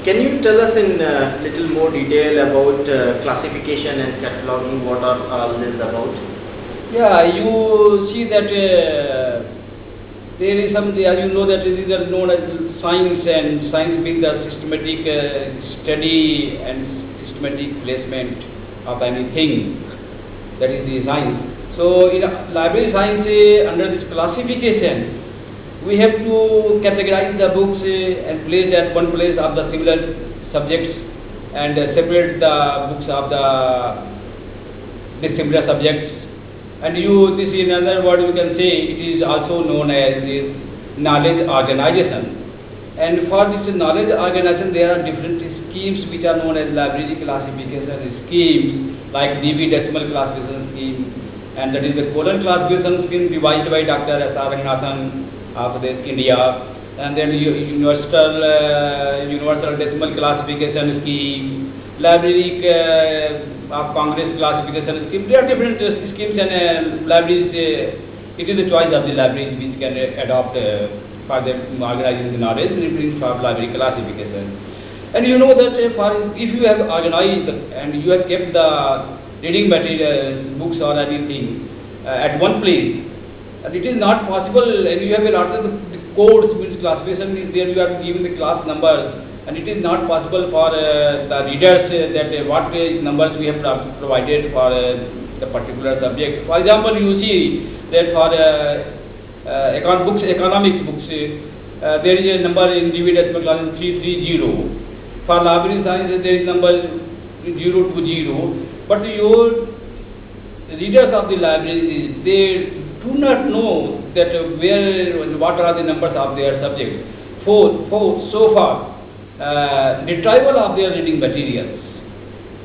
Can you tell us in little more detail about classification and cataloging? What are all this about? Yeah, you see that there is some, as you know, that these are known as science, and science being the systematic study and systematic placement of anything. That is the science. So in library science, under this classification, we have to categorize the books and place at one place of the similar subjects, and separate the books of the similar subjects. And this in another word we can say, it is also known as knowledge organization. And for this knowledge organization, there are different schemes which are known as library classification schemes, like DB decimal classification scheme, and that is the colon classification scheme devised by Dr. S.R. Ranganathan of India, and then universal decimal classification scheme, library of Congress classification scheme. There are different schemes, and libraries, it is the choice of the libraries which can adopt for the organizing the knowledge referring for library classification. And you know that if you have organized and you have kept the reading materials, books or anything at one place, and it is not possible, and you have a lot of the codes which classification is there, you have given the class numbers, and it is not possible for the readers that what numbers we have provided for the particular subject. For example, you see that for economics books, there is a number in DB decimal class 330. For library science, there is number 020. But your readers of the library, they do not know that what are the numbers of their subjects. So far, retrieval of their reading materials,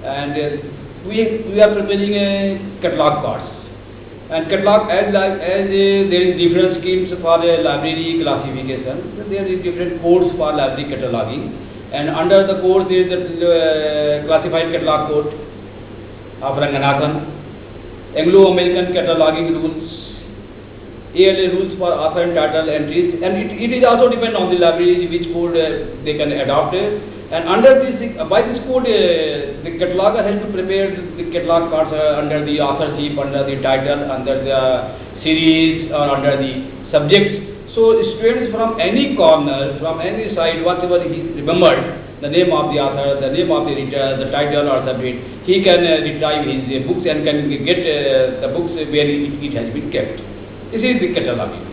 and we are preparing a catalog cards, and catalog as there is different schemes for library classification. There is different codes for library cataloging, and under the code there is the classified catalog code of Ranganathan, Anglo-American cataloging rules, ALA rules for author and title entries, and it is also depend on the libraries which code they can adopt. And under this, by this code, the cataloger has to prepare the catalog cards under the authorship, under the title, under the series, or under the subjects. So students from any corner, from any side, whatever he remembered, the name of the author, the name of the editor, the title or subject, he can retrieve his books and can get the books where it has been kept. This is the cataloging.